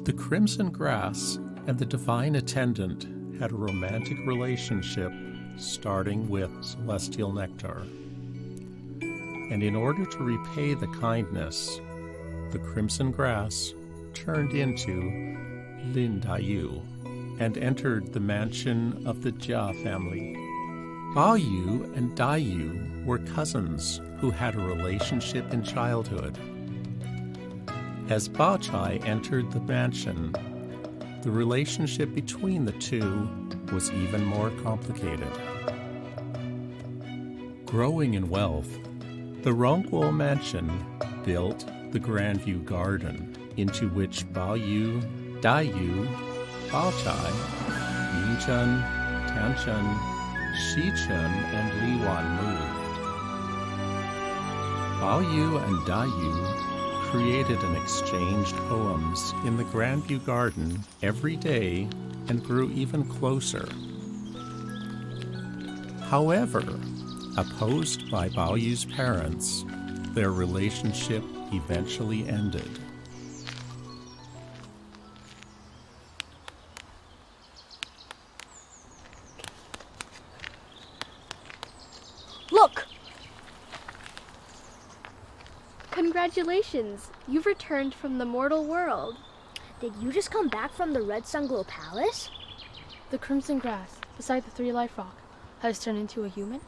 The crimson grass and the divine attendant had a romantic relationship starting with celestial nectar. And in order to repay the kindness, the crimson grass turned into Lin Daiyu and entered the mansion of the Jia family. Bao Yu and Dai Yu were cousins who had a relationship in childhood. As Bao Chai entered the mansion, the relationship between the two was even more complicated. Growing in wealth, the Rongguo mansion built the Grandview Garden, into which Bao Yu, Dai Yu, Bao Chai, Yingchen, Tanchen, Xichen, and Li Wan moved. Bao Yu and Dai Yu created and exchanged poems in the Grandview Garden every day and grew even closer. However, opposed by Bao Yu's parents, their relationship eventually ended. Look! Congratulations! You've returned from the mortal world. Did you just come back from the Red Sunglow Palace? The crimson grass beside the three-life rock has turned into a human?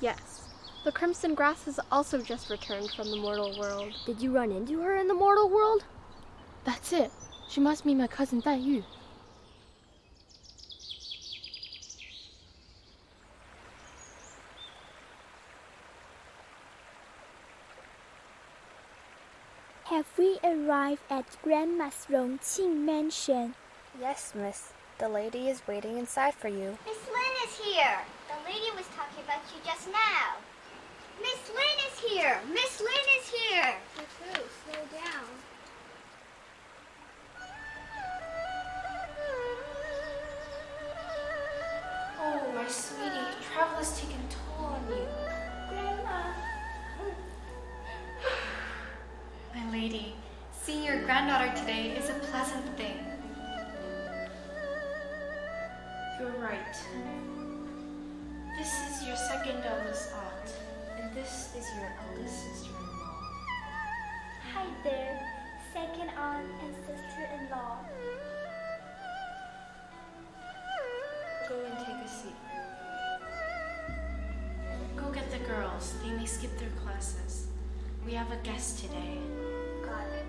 Yes. The crimson grass has also just returned from the mortal world. Did you run into her in the mortal world? That's it. She must be my cousin Dai Yu. Have we arrived at Grandma's Rongqing mansion? Yes, miss. The lady is waiting inside for you. Miss Lin is here. The lady was talking about you just now. Miss Lin is here. Miss Lin is here. Cuckoo, slow down. Oh, my sweetie, travel has taken a toll on you. Grandma. My lady, seeing your granddaughter today is a pleasant thing. You're right. This is your second eldest aunt, and this is your eldest sister-in-law. Hi there, second aunt and sister-in-law. Go and take a seat. Go get the girls. They may skip their classes. We have a guest today. Got it.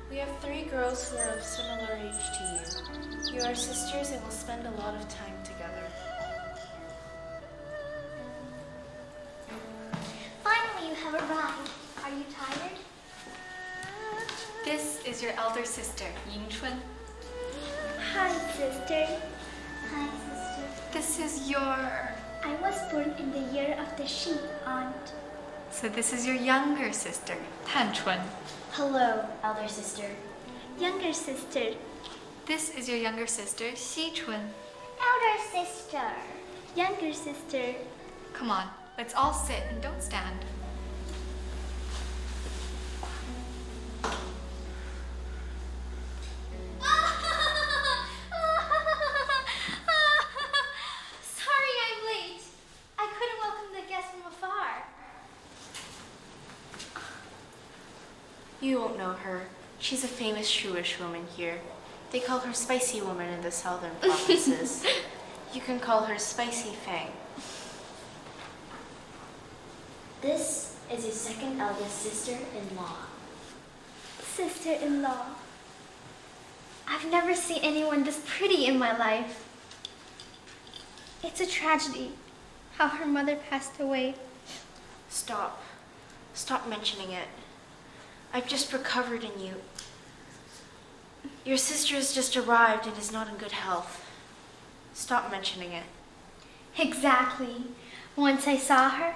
We have 3 girls who are of similar age to you. You are sisters and will spend a lot of time together. Finally, you have arrived. Are you tired? This is your elder sister, Yingchun. Hi, sister. Hi, sister. This is your... I was born in the year of the sheep, aunt. So this is your younger sister, Tanchun. Hello, elder sister. Younger sister. This is your younger sister, Xichun. Elder sister. Younger sister. Come on, let's all sit and don't stand. Sorry I'm late. I couldn't welcome the guests from afar. You won't know her. She's a famous Shuish woman here. They call her Spicy Woman in the southern provinces. You can call her Spicy Fang. This is his second eldest sister-in-law. Sister-in-law. I've never seen anyone this pretty in my life. It's a tragedy how her mother passed away. Stop. Stop mentioning it. I've just recovered in you. Your sister has just arrived and is not in good health. Stop mentioning it. Exactly. Once I saw her,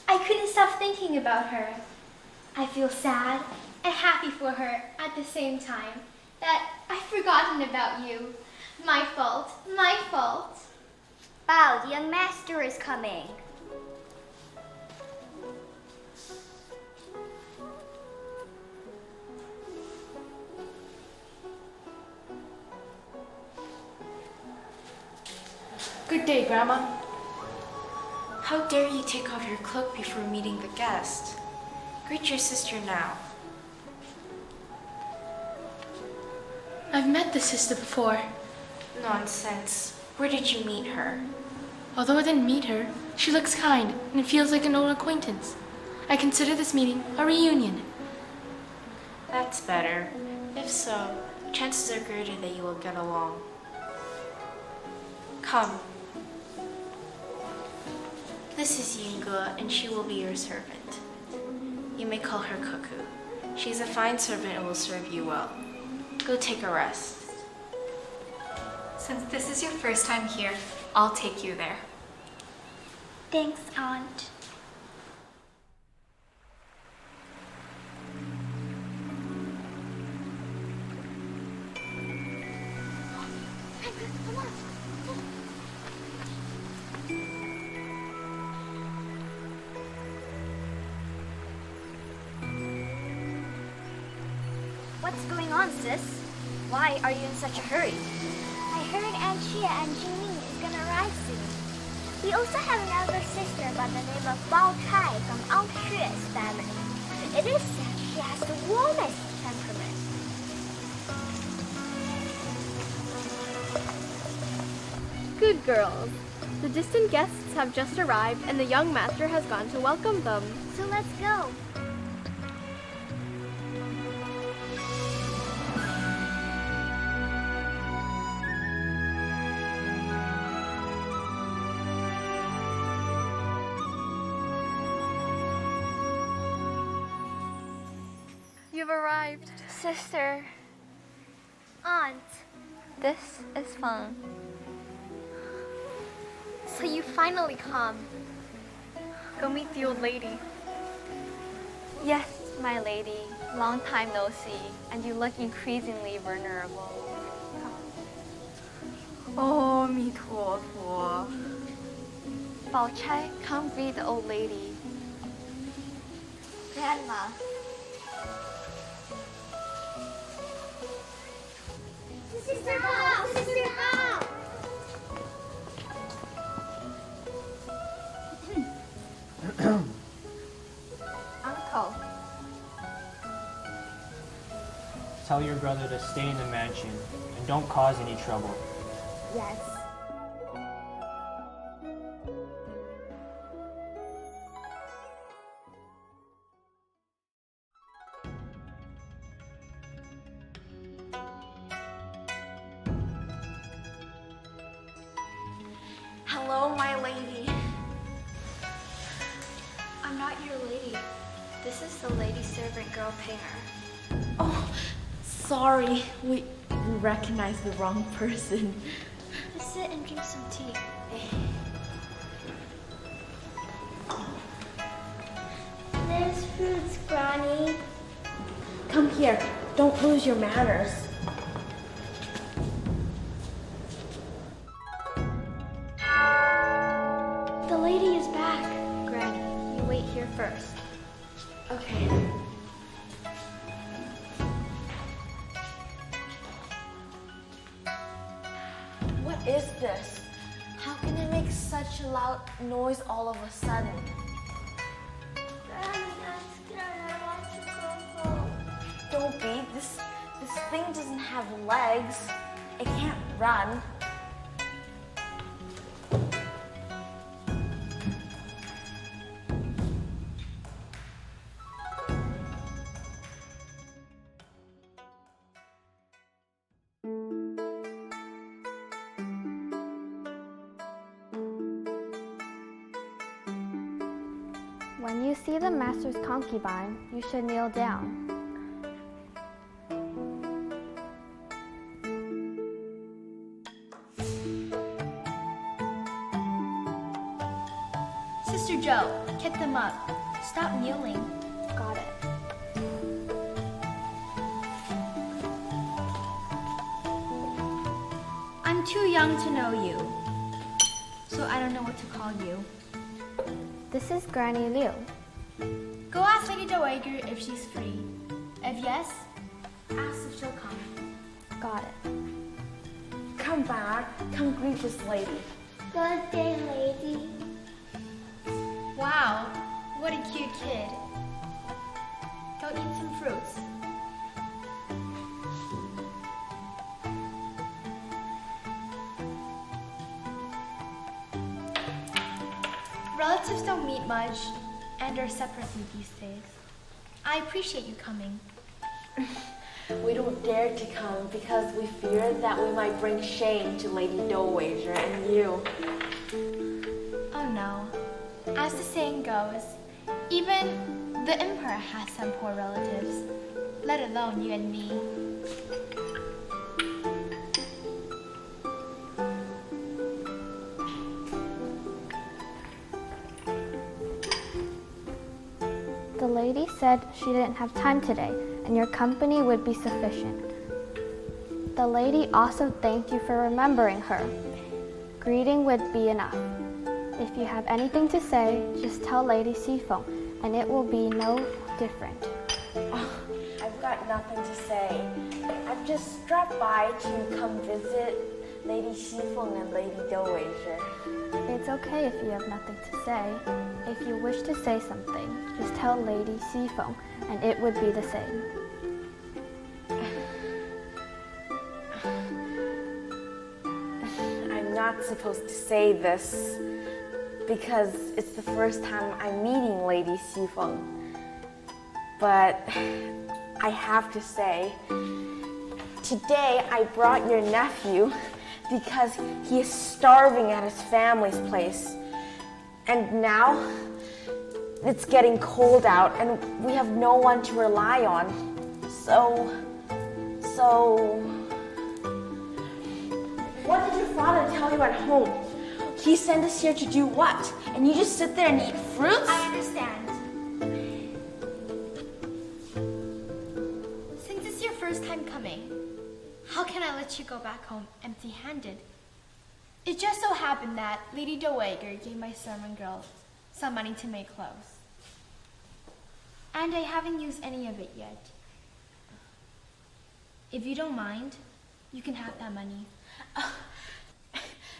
I couldn't stop thinking about her. I feel sad and happy for her at the same time. That I've forgotten about you. My fault. My fault. Bao, the young master is coming. Good day, Grandma. How dare you take off your cloak before meeting the guest? Greet your sister now. I've met this sister before. Nonsense. Where did you meet her? Although I didn't meet her, she looks kind and it feels like an old acquaintance. I consider this meeting a reunion. That's better. If so, chances are greater that you will get along. Come. This is Yunge, and she will be your servant. You may call her Cuckoo. She's a fine servant and will serve you well. Go take a rest. Since this is your first time here, I'll take you there. Thanks, Aunt. What's going on, sis? Why are you in such a hurry? I heard Aunt Xia and Jingling is gonna arrive soon. We also have an elder sister by the name of Bao Chai from Aunt Xue's family. It is said she has the warmest temperament. Good girls. The distant guests have just arrived and the young master has gone to welcome them. So let's go. You've arrived. Sister. Aunt. This is fun. So you finally come. Go meet the old lady. Yes, my lady. Long time no see, and you look increasingly vulnerable. Oh, 阿弥陀佛. Bao Chai, come greet the old lady. Grandma. Sister Bao! Sister Bao! Uncle. Tell your brother to stay in the mansion and don't cause any trouble. Yes. Hello, my lady. I'm not your lady. This is the lady servant girl Pinger. Oh, sorry. We recognized the wrong person. Just sit and drink some tea. There's fruits, Granny. Come here. Don't lose your manners. The lady is back. Granny, you wait here first. Okay. What is this? How can it make such a loud noise all of a sudden? Granny, I'm scared. I want to go home. Don't be. This thing doesn't have legs. It can't run. When you see the master's concubine, you should kneel down. Sister Joe, get them up. Stop kneeling. Got it. I'm too young to know you, so I don't know what to call you. This is Granny Liu. Go ask Lady Dowager if she's free. If yes, ask if she'll come. Got it. Come back. Come greet this lady. Good day, lady. Wow, what a cute kid. Go eat some fruits. Relatives don't meet much and are separately these days. I appreciate you coming. We don't dare to come because we fear that we might bring shame to Lady Dowager and you. Oh no. As the saying goes, even the emperor has some poor relatives, let alone you and me. The lady said she didn't have time today, and your company would be sufficient. The lady also thanked you for remembering her. Greeting would be enough. If you have anything to say, just tell Lady Xifeng, and it will be no different. Oh, I've got nothing to say. I've just dropped by to come visit Lady Xifeng and Lady Dowager. It's okay if you have nothing to say. If you wish to say something, just tell Lady Xifeng, and it would be the same. I'm not supposed to say this because it's the first time I'm meeting Lady Xifeng. But I have to say, today I brought your nephew because he is starving at his family's place. And now it's getting cold out and we have no one to rely on. So, what did your father tell you at home? He sent us here to do what? And you just sit there and eat fruits? I understand. Since it's your first time coming, how can I let you go back home empty-handed? It just so happened that Lady Dowager gave my servant girl some money to make clothes. And I haven't used any of it yet. If you don't mind, you can have that money.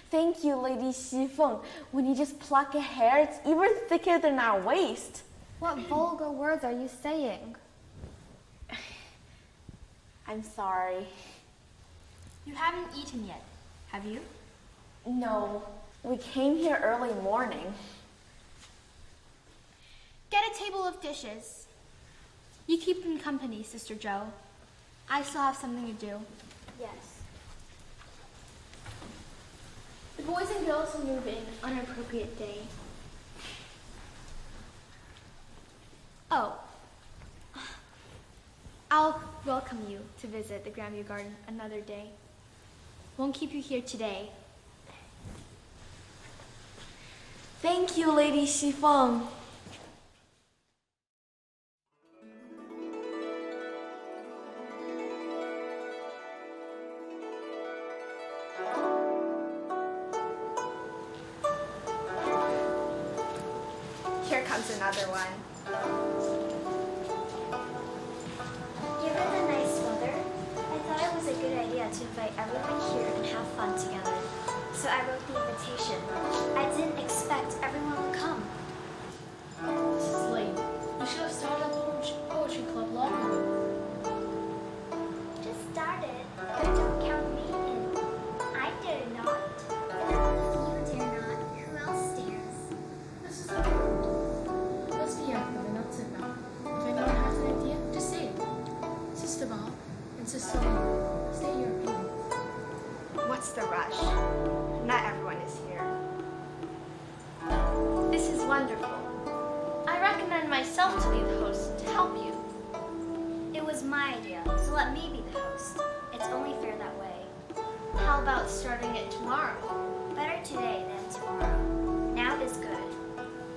Thank you, Lady Xifeng. When you just pluck a hair, it's even thicker than our waist. What vulgar words are you saying? I'm sorry. You haven't eaten yet, have you? No, we came here early morning. Get a table of dishes. You keep them company, Sister Joe. I still have something to do. Yes. The boys and girls will move in on an appropriate day. Oh, I'll welcome you to visit the Grandview Garden another day. Won't keep you here today. Thank you, Lady Xifeng. Here comes another one. Given the nice weather, I thought it was a good idea to invite everyone here and have fun together. So I wrote the invitation. I didn't expect everyone would come. This is late. You should have started a little poetry club long ago. Just started, but don't count me in. I dare not. And if you dare not, who else dares? This is not rude. Let's be active and not sit down. If anyone has an idea, just say it. Sister Bob and Sister Lee, state your opinion. What's the rush? Not everyone is here. This is wonderful. I recommend myself to be the host to help you. It was my idea, so let me be the host. It's only fair that way. How about starting it tomorrow? Better today than tomorrow. Now is good.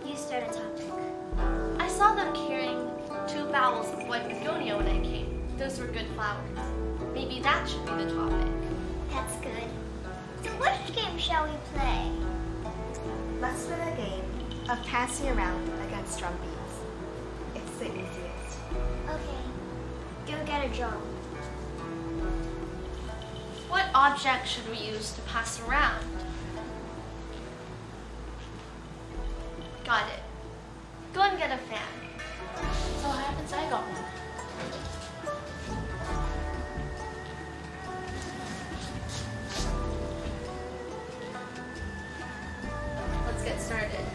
You start a topic. I saw them carrying 2 barrels of white begonia when I came. Those were good flowers. Maybe that should be the topic. That's good. Which game shall we play? Let's play a game of passing around against drum beats. It's the easiest. Okay. Go get a drum. What object should we use to pass around? Got it. Go and get a fan. So what happens? I got one. Let's get started.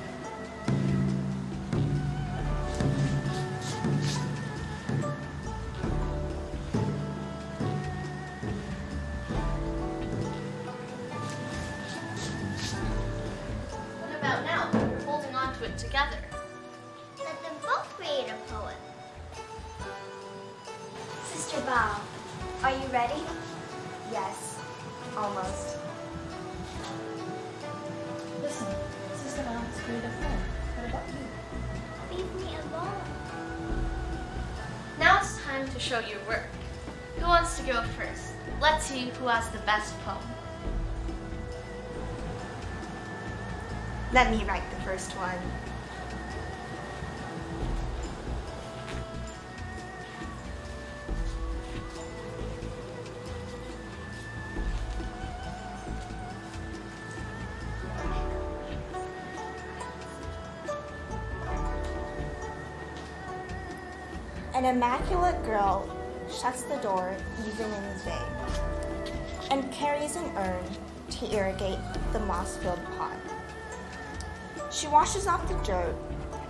What about now? We're holding on to it together. Let them both create a poem. Sister Bao, are you ready? Yes, almost. Listen, Sister Bao has created a poem. What about you? Leave me alone. Now it's time to show your work. Who wants to go first? Let's see who has the best poem. Let me write the first one. An immaculate girl shuts the door even in the day and carries an urn to irrigate the moss-filled pot. She washes off the dirt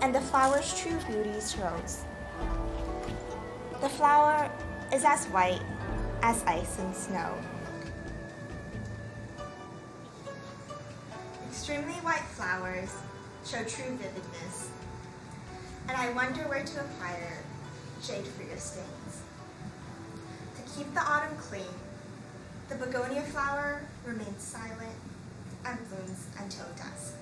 and the flower's true beauty shows. The flower is as white as ice and snow. Extremely white flowers show true vividness, and I wonder where to acquire shade for your stains. To keep the autumn clean, the begonia flower remains silent and blooms until dusk.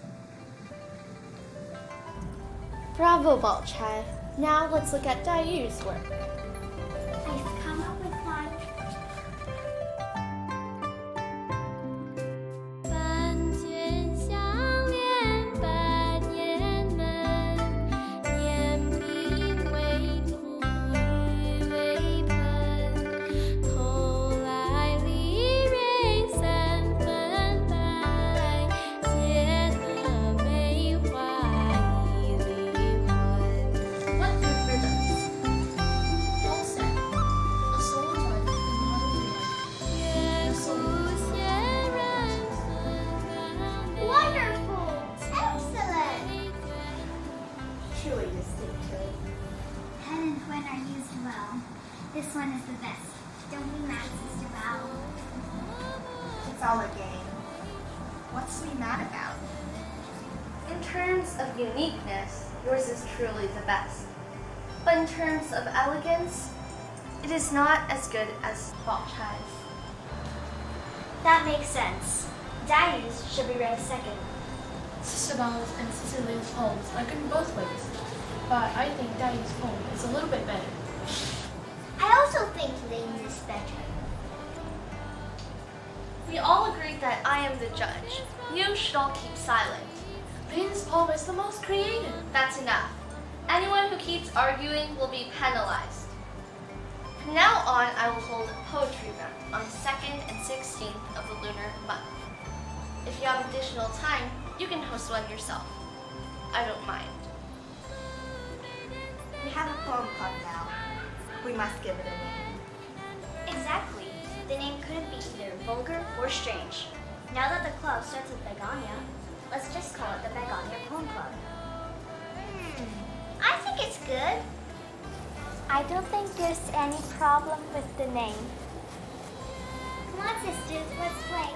Bravo, Bao Chai. Now let's look at Dai Yu's work. Please come up with one. 凡间相连百年门，年平为土，雨为盆。头来离蕊三分白，结得梅花一缕魂。 What good rhythms? All set. A solo title in modern day. 月出仙人孙 Wonderful! Excellent! Truly distinctive. Pen and twin are used well. This one is the best. Don't be mad, Sister Bao. It's all a game. What's to be mad about? In terms of uniqueness, yours is truly the best. But in terms of elegance, it is not as good as Bao Chai's. That makes sense. Dai Yu's should be read second. Sister Bao's and Sister Liu's poems are good in both ways, but I think Dai Yu's poem is a little bit better. I also think Ling is better. We all agreed that I am the judge. You should all keep silent. Lin's poem is the most creative. That's enough. Anyone who keeps arguing will be penalized. From now on, I will hold a poetry round on the 2nd and 16th of the lunar month. If you have additional time, you can host one yourself. I don't mind. We have a poem club now. We must give it a name. Exactly. The name couldn't be either vulgar or strange. Now that the club starts with Begonia, let's just call it the Begonia Poem Club. I think it's good. I don't think there's any problem with the name. Come on, sisters, let's play.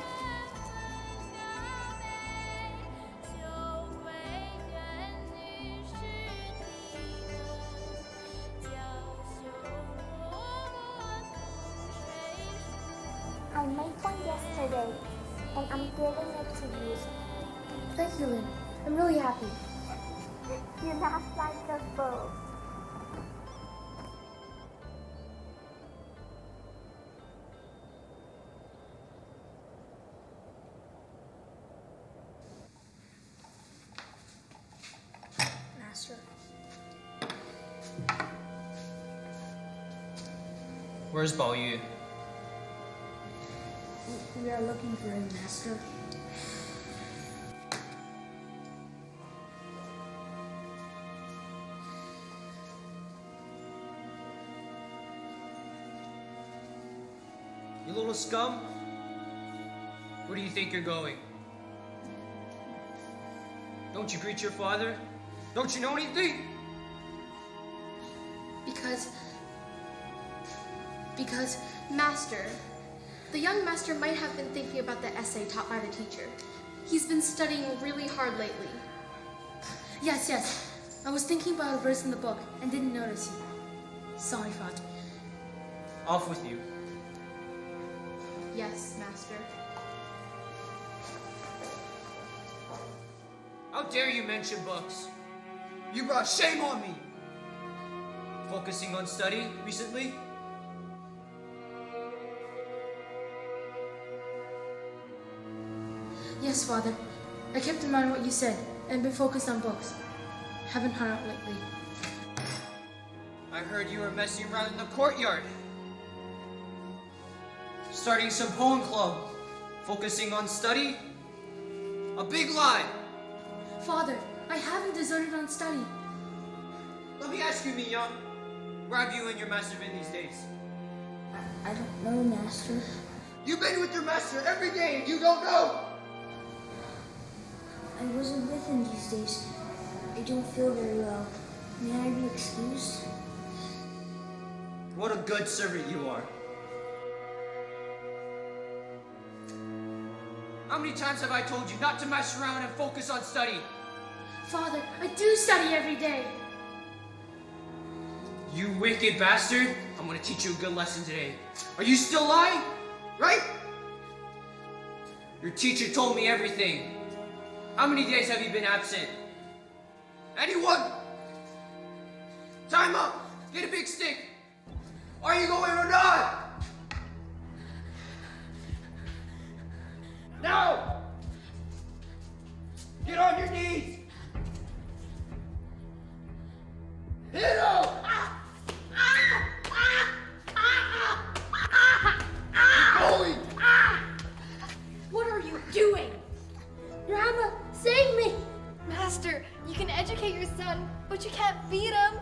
I made one yesterday, and I'm giving it to you. Thank you, Lin. I'm really happy. You laugh like a fool. Master. Where's Bao Yu? We are looking for him, Master. You little scum. Where do you think you're going? Don't you greet your father? Don't you know anything? Because, Master, the young master might have been thinking about the essay taught by the teacher. He's been studying really hard lately. Yes. I was thinking about a verse in the book and didn't notice you. Sorry, Father. Off with you. Yes, Master. How dare you mention books? You brought shame on me. Focusing on study recently? Yes, Father. I kept in mind what you said and been focused on books. Haven't hung out lately. I heard you were messing around in the courtyard. Starting some poem club. Focusing on study? A big lie. Father, I haven't deserted on study. Let me ask you, Young. Where have you and your master been these days? I don't know, Master. You've been with your master every day and you don't know! I wasn't with him these days. I don't feel very well. May I be excused? What a good servant you are. How many times have I told you not to mess around and focus on study? Father, I do study every day. You wicked bastard. I'm gonna teach you a good lesson today. Are you still lying? Right? Your teacher told me everything. How many days have you been absent? Anyone? Time up! Get a big stick! Are you going or not? Now! Get on your knees! Hit him! Keep going! What are you doing? Grandma, save me! Master, you can educate your son, but you can't beat him.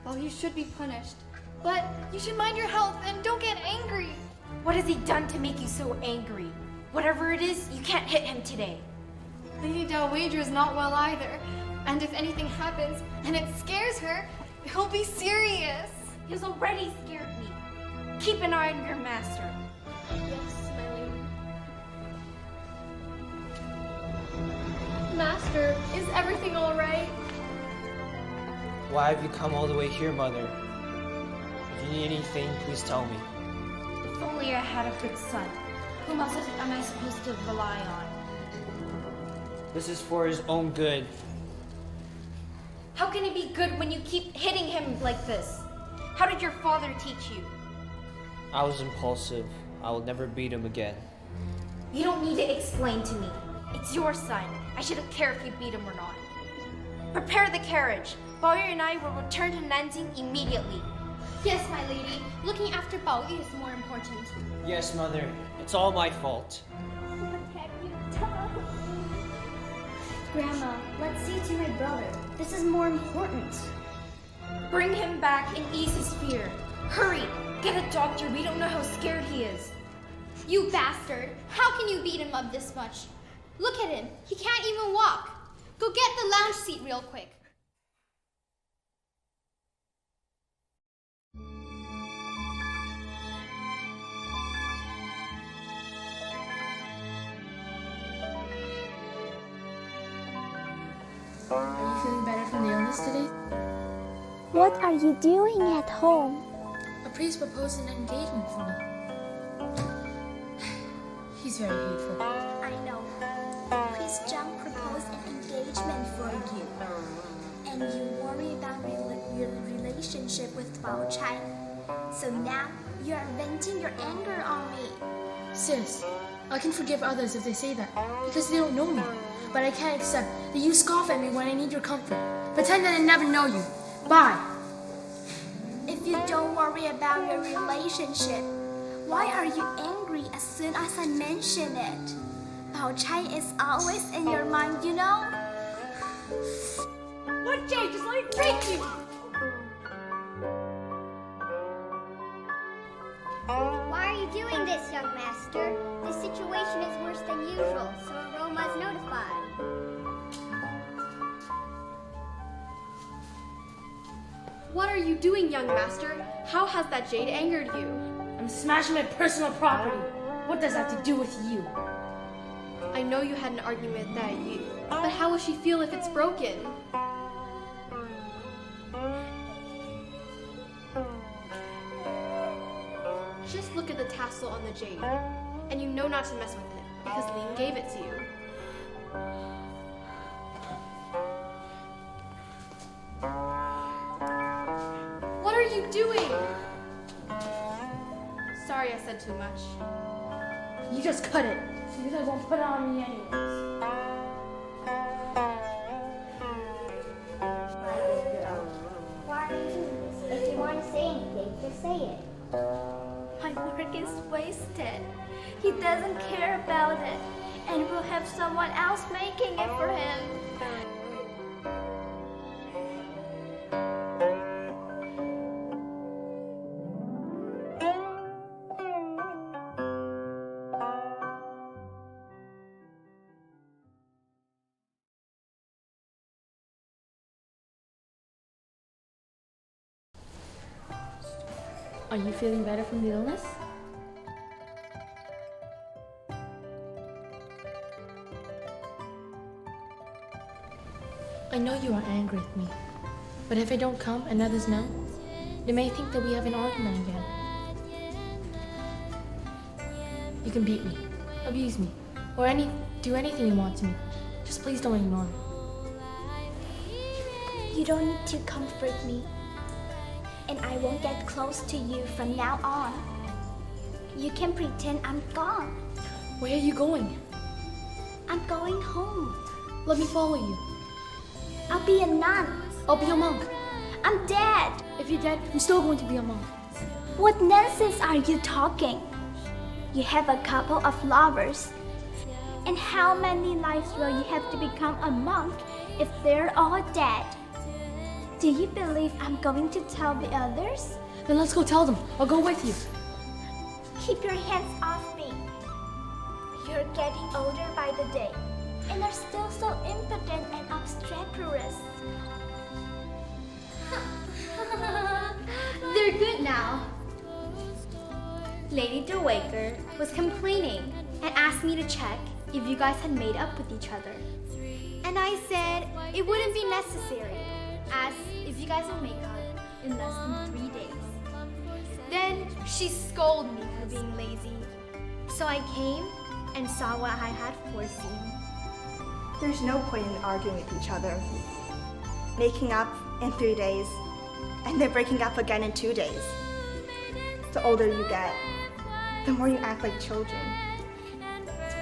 Well, you should be punished. But you should mind your health and don't get angry. What has he done to make you so angry? Whatever it is, you can't hit him today. Lady Dalwager is not well either. And if anything happens and it scares her, he'll be serious. He's already scared me. Keep an eye on your master. Yes, my lady. Master, is everything all right? Why have you come all the way here, Mother? If you need anything, please tell me. If only I had a good son. Whom else am I supposed to rely on? This is for his own good. How can it be good when you keep hitting him like this? How did your father teach you? I was impulsive. I will never beat him again. You don't need to explain to me. It's your son. I shouldn't care if you beat him or not. Prepare the carriage. Bao Yu and I will return to Nanjing immediately. Yes, my lady. Looking after Bao Yu is more important. Yes, Mother. It's all my fault. What have you done? Grandma, let's see to my brother. This is more important. Bring him back and ease his fear. Hurry! Get a doctor. We don't know how scared he is. You bastard! How can you beat him up this much? Look at him. He can't even walk. Go get the lounge seat real quick. Are you feeling better from the illness today? What are you doing at home? A priest proposed an engagement for me. He's very hateful. I know. Priest Zhang proposed an engagement for you. And you worry about your relationship with Bao Chai. So now you are venting your anger on me. Sis, I can forgive others if they say that, because they don't know me. But I can't accept that you scoff at me when I need your comfort. Pretend that I never know you. Bye. If you don't worry about your relationship, why are you angry as soon as I mention it? Bao Chai is always in your mind, you know? What, Jay? Just let me break you! Why are you doing this, young master. The situation is worse than usual, so Aroma is notified. What are you doing, young master? How has that jade angered you? I'm smashing my personal property. What does that have to do with you? I know you had an argument that you... But how will she feel if it's broken? Just look at the tassel on the jade, and you know not to mess with it, because Ling gave it to you. What are you doing? Sorry I said too much. You just cut it, so you guys won't put it on me anyways. Why are you doing this? If you want to say anything, just say it. My work is wasted. He doesn't care about it, and we'll have someone else making it for him. Are you feeling better from the illness? I know you are angry with me, but if I don't come and others know, they may think that we have an argument again. You can beat me, abuse me, or do anything you want to me. Just please don't ignore me. You don't need to comfort me, and I won't get close to you from now on. You can pretend I'm gone. Where are you going? I'm going home. Let me follow you. I'll be a nun. I'll be a monk. I'm dead. If you're dead, I'm still going to be a monk. What nonsense are you talking? You have a couple of lovers. And how many lives will you have to become a monk if they're all dead? Do you believe I'm going to tell the others? Then let's go tell them. I'll go with you. Keep your hands off me. You're getting older by the day, and are still so impotent and obstreperous. They're good now. Lady DeWaker was complaining and asked me to check if you guys had made up with each other. And I said it wouldn't be necessary, as if you guys will make up in less than 3 days. Then she scolded me for being lazy. So I came and saw what I had foreseen. There's no point in arguing with each other. Making up in 3 days, and then breaking up again in 2 days. The older you get, the more you act like children.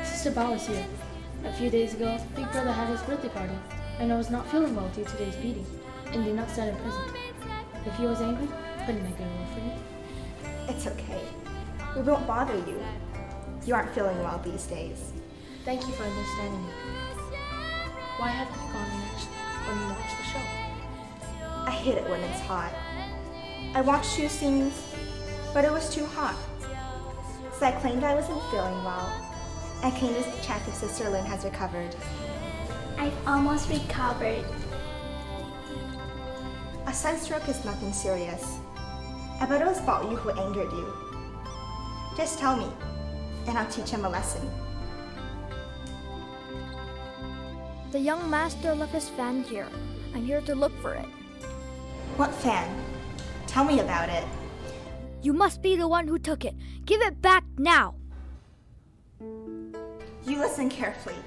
Sister Bao is here. A few days ago, Big Brother had his birthday party, and I was not feeling well due to today's beating, and did not stand in prison. If he was angry, couldn't make it away from me. It's okay. We won't bother you. You aren't feeling well these days. Thank you for understanding me. Why haven't you gone when you watched the show? I hate it when it's hot. I watched 2 scenes, but it was too hot. So I claimed I wasn't feeling well. I came to check if Sister Lynn has recovered. I've almost recovered. A sunstroke is nothing serious. I bet it was Bao Yu who angered you. Just tell me, and I'll teach him a lesson. The young master left his fan here. I'm here to look for it. What fan? Tell me about it. You must be the one who took it. Give it back now. You listen carefully.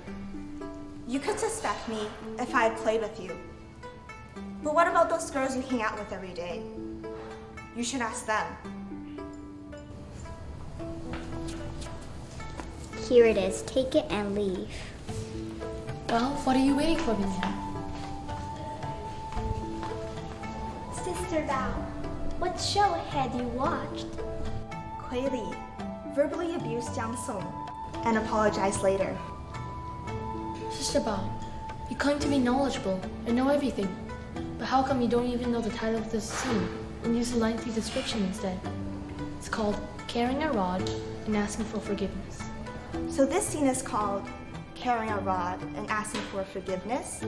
You could suspect me if I had played with you. But what about those girls you hang out with every day? You should ask them. Here it is. Take it and leave. Well, what are you waiting for, Vivian? Sister Bao, what show had you watched? Kui Li verbally abused Zhang and apologized later. Sister Bao, you claim to be knowledgeable and know everything, but how come you don't even know the title of this scene and use a lengthy description instead? It's called carrying a rod and asking for forgiveness. So this scene is called Carrying a Rod and Asking for Forgiveness.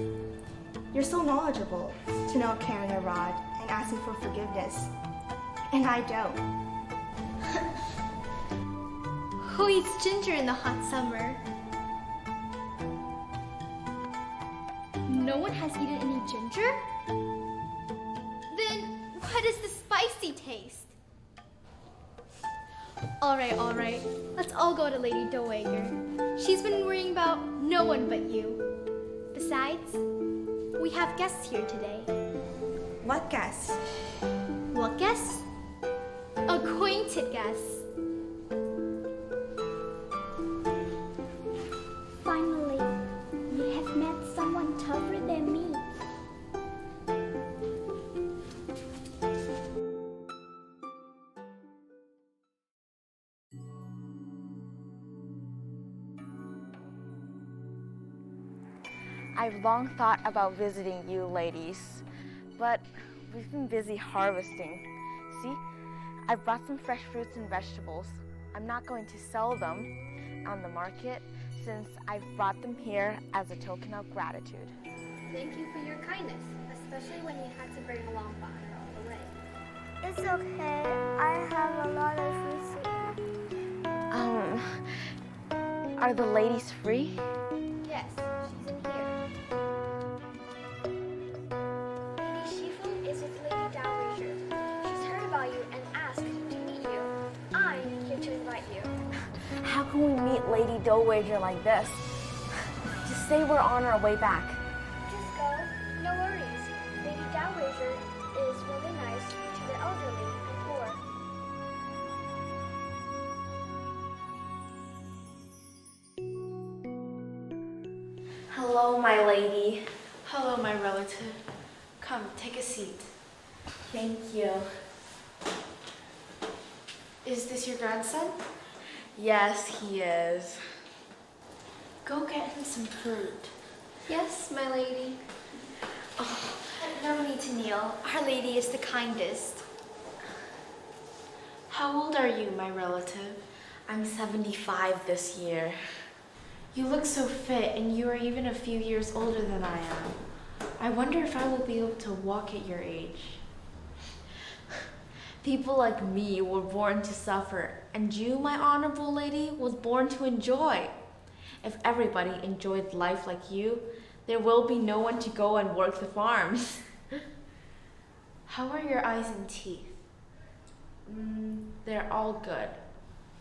You're so knowledgeable to know carrying a rod and asking for forgiveness. And I don't. Who eats ginger in the hot summer? No one has eaten any ginger? Then what is the spicy taste? All right. Let's all go to Lady Dowager. She's been worrying about no one but you. Besides, we have guests here today. What guests? What guests? Acquainted guests. Finally, you have met someone tougher than me. I've long thought about visiting you ladies, but we've been busy harvesting. See, I've brought some fresh fruits and vegetables. I'm not going to sell them on the market since I've brought them here as a token of gratitude. Thank you for your kindness, especially when you had to bring along butter all the way. It's okay. I have a lot of fruits. Are the ladies free? Yes, she's in here. Lady Shifeng is with Lady Dowager. She's heard about you and asked to meet you. I'm here to invite you. How can we meet Lady Dowager like this? Just say we're on our way back. Just go. No worries. Lady Dowager is really nice to the elderly and poor. Hello, my lady. Hello, my relative. Come, take a seat. Thank you. Is this your grandson? Yes, he is. Go get him some fruit. Yes, my lady. Oh, no need to kneel. Our lady is the kindest. How old are you, my relative? I'm 75 this year. You look so fit, and you are even a few years older than I am. I wonder if I will be able to walk at your age. People like me were born to suffer, and you, my honorable lady, was born to enjoy. If everybody enjoyed life like you, there will be no one to go and work the farms. How are your eyes and teeth? They're all good,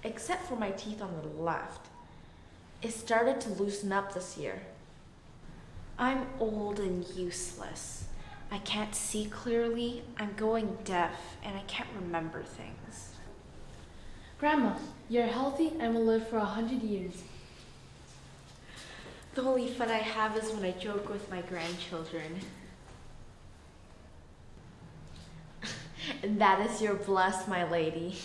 except for my teeth on the left. It started to loosen up this year. I'm old and useless. I can't see clearly, I'm going deaf, and I can't remember things. Grandma, you're healthy and will live for 100 years. The only fun I have is when I joke with my grandchildren. And that is your bless, my lady.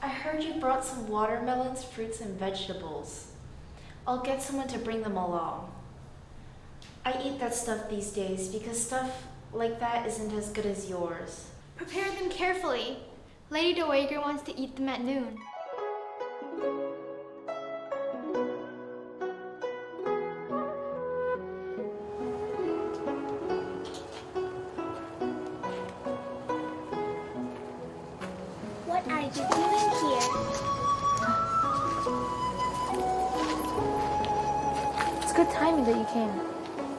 I heard you brought some watermelons, fruits, and vegetables. I'll get someone to bring them along. I eat that stuff these days because stuff like that isn't as good as yours. Prepare them carefully. Lady Dowager wants to eat them at noon. What are you doing here? It's good timing that you came.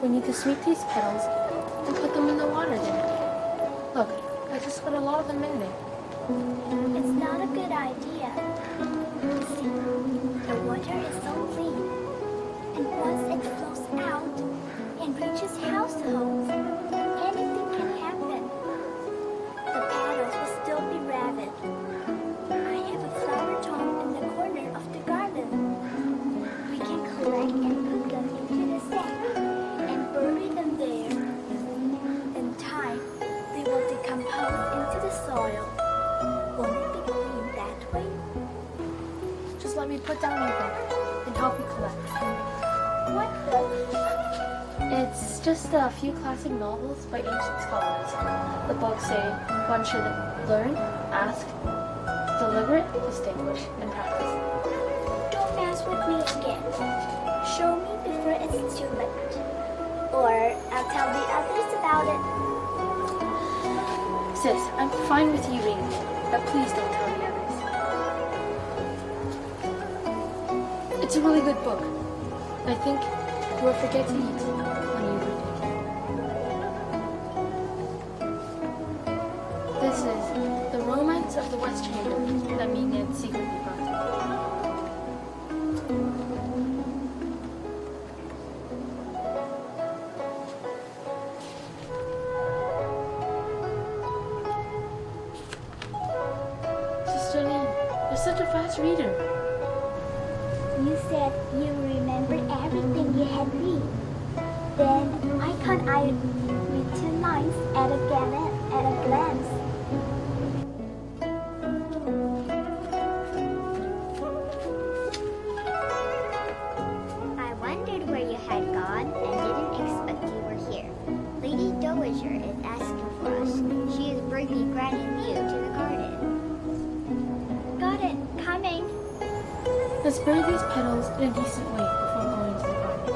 We need to sweep these petals and put them in the water there. Look, I just put a lot of them in there. It's not a good idea. See, the water is so clean. And once it flows out and reaches households, anything can happen. The petals will still be rabbit. I have a flower dome in the corner of the garden. We can collect and put them into the sack and bury them there. In time, they will decompose into the soil. Won't it be clean that way? Just let me put down your book and help you collect. What book? It's just a few classic novels by ancient scholars. The books say one should learn, ask, deliberate, distinguished, and practiced. Don't mess with me again. Show me before it's too late. Or I'll tell the others about it. Sis, I'm fine with you reading it, but please don't tell the others. It's a really good book. I think you will forget to eat when you read it. This is The Romance of the West Chamber that Vivian secretly brought. Sister Lee, you're such a fast reader. You said you remembered everything you had read. Then why can't I read 2 lines at a glance? I wondered where you had gone and didn't expect you were here. Lady Dowager is asking for us. She is bringing Granny Mew to the garden. Got it. Coming. Let's bury these petals in a decent way before going to the garden.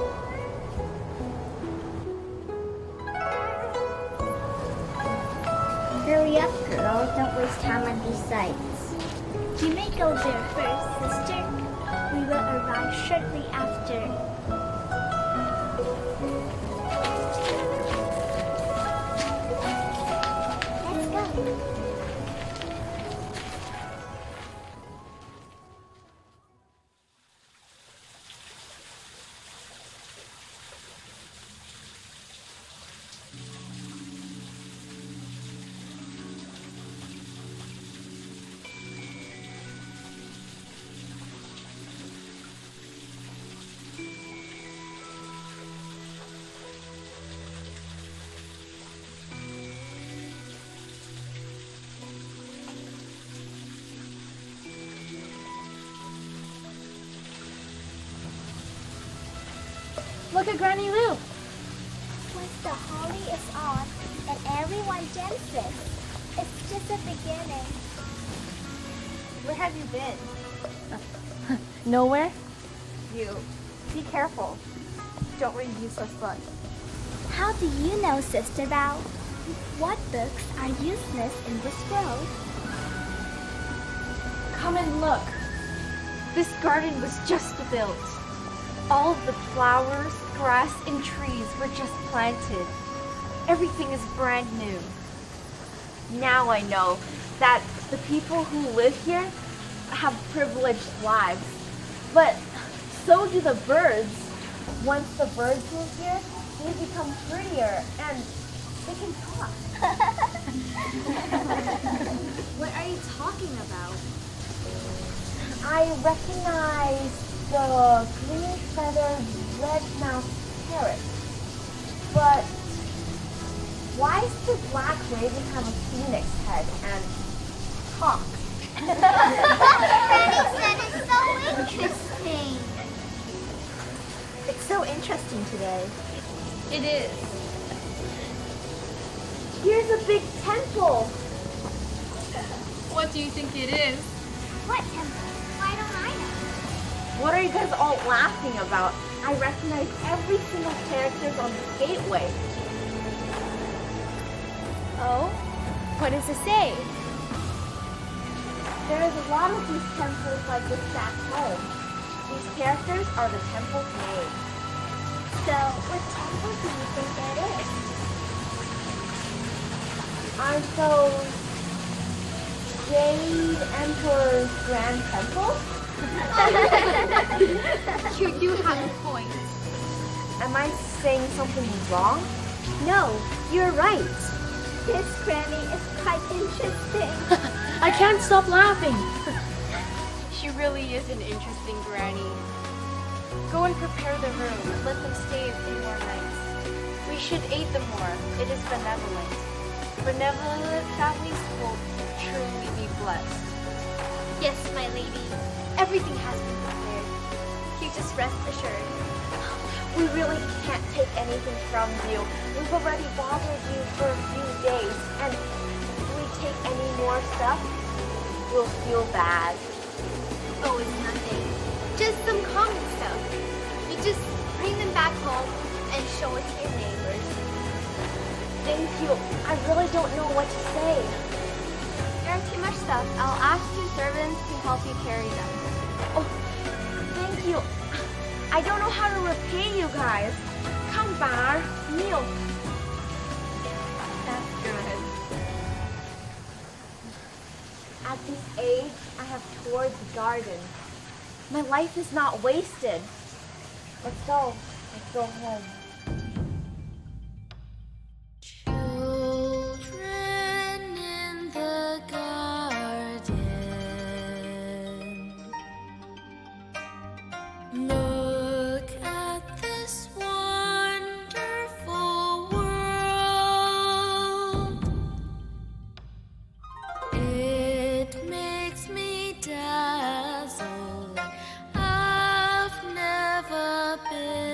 Hurry up, girls. Don't waste time on these sights. You may go there first, sister. We will arrive shortly after. Let's go. Look at Granny Lou. Once the holly is on and everyone dances, it's just a beginning. Where have you been? Nowhere? You. Be careful. Don't read useless books. How do you know, Sister Bao? What books are useless in this world? Come and look. This garden was just built. All of the flowers, grass, and trees were just planted. Everything is brand new. Now I know that the people who live here have privileged lives. But so do the birds. Once the birds move here, they become prettier and they can talk. What are you talking about? I recognize the green-feathered, red-mouthed parrot. But why does the black raven have a phoenix head and talk? Granny said it's so interesting. It's so interesting today. It is. Here's a big temple. What do you think it is? What temple? Why don't I know? What are you guys all laughing about? I recognize every single character on the gateway. Oh? What does it say? There's a lot of these temples like this back home. These characters are the temple's names. So, what temple do you think that is? Aren't those Jade Emperor's Grand Temple? You do have a point. Am I saying something wrong? No, you're right. This Granny is quite interesting. I can't stop laughing. She really is an interesting granny. Go and prepare the room and let them stay a few more nights. We should aid them more. It is benevolent. Benevolent families will truly be blessed. Yes, my lady. Everything has been prepared. You just rest assured. We really can't take anything from you. We've already bothered you for a few days, and if we take any more stuff, you'll feel bad. Oh, it's nothing. Just some common stuff. You just bring them back home and show it to your neighbors. Thank you. I really don't know what to say. There's too much stuff. I'll ask 2 servants to help you carry them. Oh, thank you. I don't know how to repay you guys. Come bar, meal. That's good. At this age, I have toured the garden. My life is not wasted. Let's go. Let's go home. Children in the garden, look at this wonderful world. It makes me dazzle like I've never been.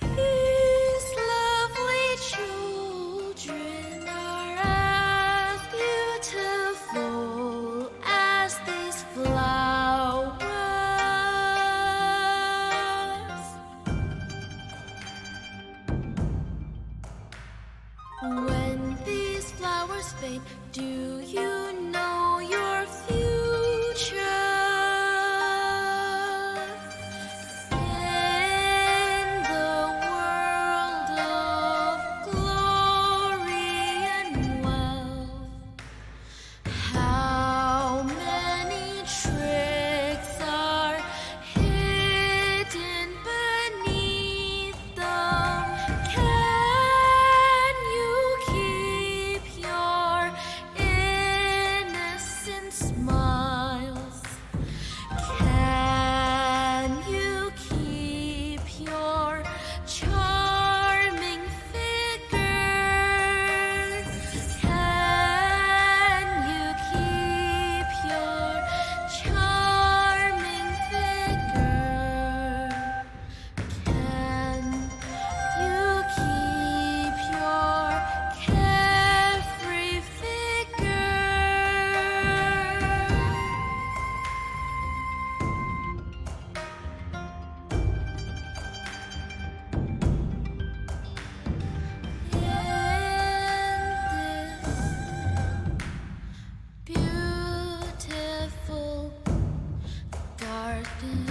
These lovely children are as beautiful as these flowers. When these flowers fade, do you know your future? In the world of glory and wealth, how many tricks are hidden beneath them? Can you keep your innocent smiles? Can you keep your charming figure? Can you keep your charming figure? Can you keep your carefree figure? Beautiful garden.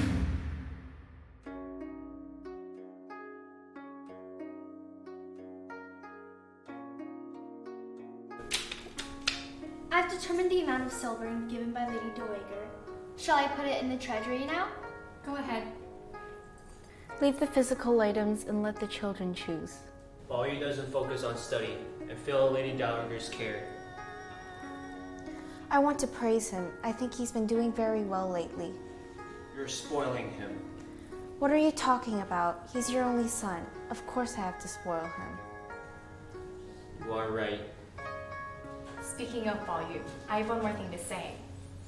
I've determined the amount of silver given by Lady Dowager. Shall I put it in the treasury now? Go ahead. Leave the physical items and let the children choose. Pao Yu doesn't focus on study and feel Lady Dowager's care. I want to praise him. I think he's been doing very well lately. You're spoiling him. What are you talking about? He's your only son. Of course I have to spoil him. You are right. Speaking of Pao Yu, I have one more thing to say.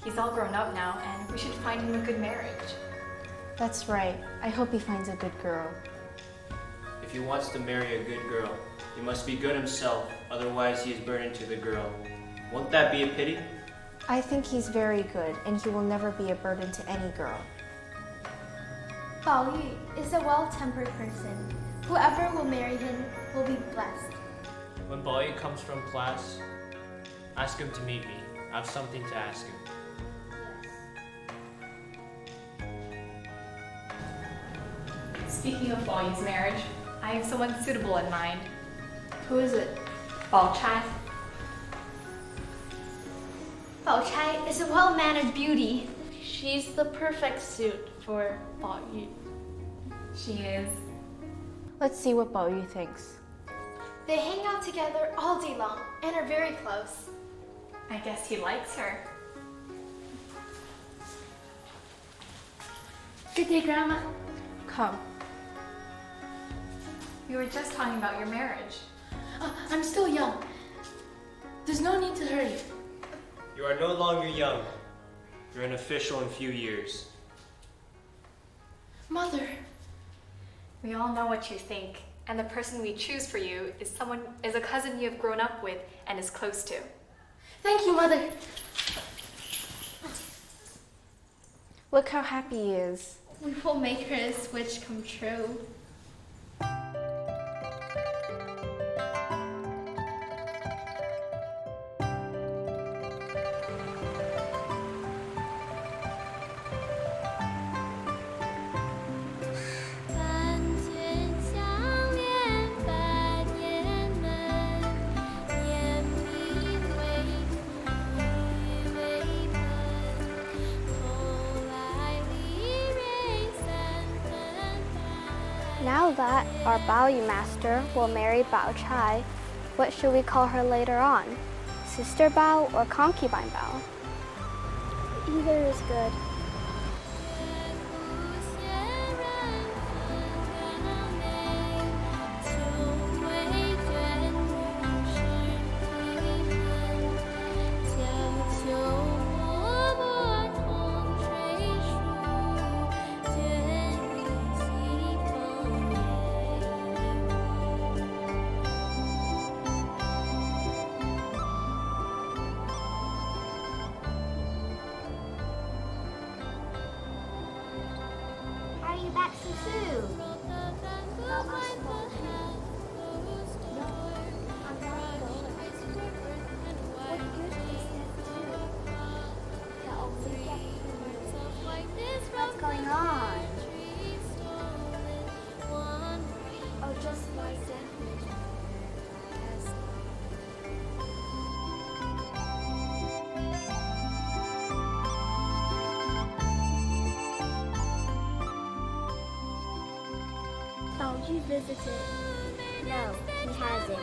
He's all grown up now, and we should find him a good marriage. That's right. I hope he finds a good girl. If he wants to marry a good girl, he must be good himself, otherwise he is burdened to the girl. Won't that be a pity? I think he's very good, and he will never be a burden to any girl. Pao Yu is a well-tempered person. Whoever will marry him will be blessed. When Pao Yu comes from class, ask him to meet me. I have something to ask him. Speaking of Pao Yu's marriage, I have someone suitable in mind. Who is it? Bao Chai. Bao Chai is a well-mannered beauty. She's the perfect suit for Pao Yu. She is. Let's see what Pao Yu thinks. They hang out together all day long and are very close. I guess he likes her. Good day, Grandma. Come. We were just talking about your marriage. I'm still young. There's no need to hurry. You are no longer young. You're an official in a few years. Mother. We all know what you think, and the person we choose for you is a cousin you have grown up with and is close to. Thank you, Mother. Look how happy he is. We will make his wish come true. Now that our Baoyu master will marry Bao Chai, what should we call her later on? Sister Bao or concubine Bao? Either is good. Are you back so soon? What's going on? Oh, just like that. You visited? No, he hasn't.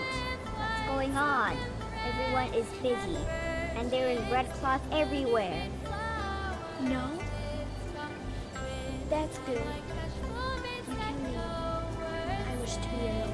What's going on? Everyone is busy, and there is red cloth everywhere. No? That's good. You can leave. I wish to be alone.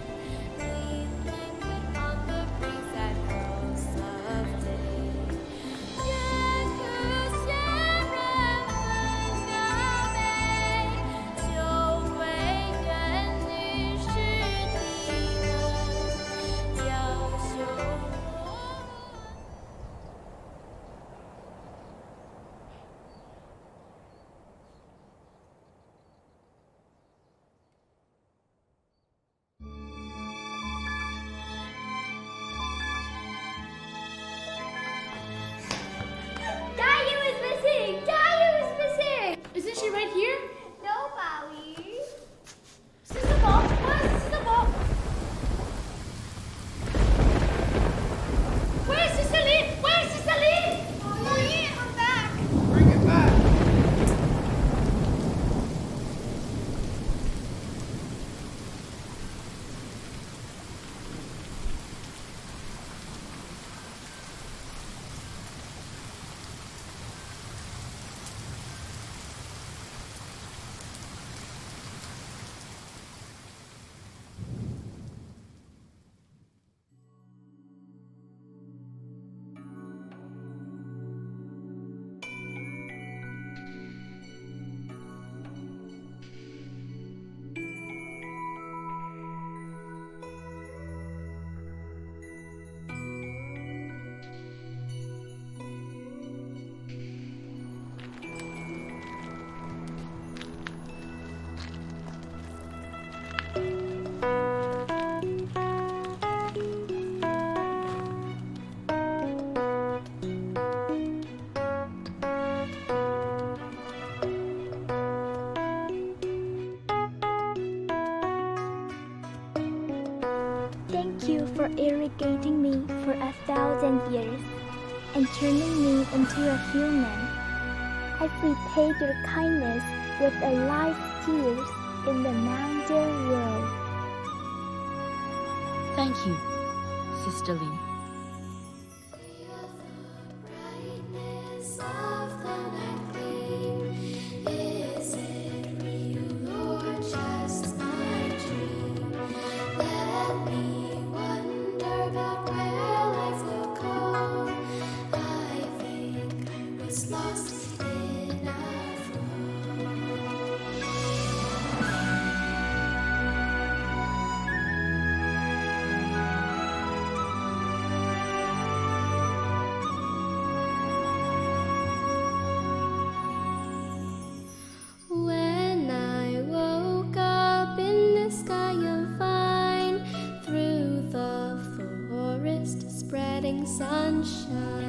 Isn't she right here? No, Bowie. Sister Bob, where's Sister Bob? Where's Sister Lin? Where's Sister Lin? Oh, yeah, I'm back. Bring it back. Thank you for irrigating me for 1,000 years and turning me into a human. I've repaid your kindness with a life's tears in the Mandarin world. Thank you, Sister Lin. sunshine.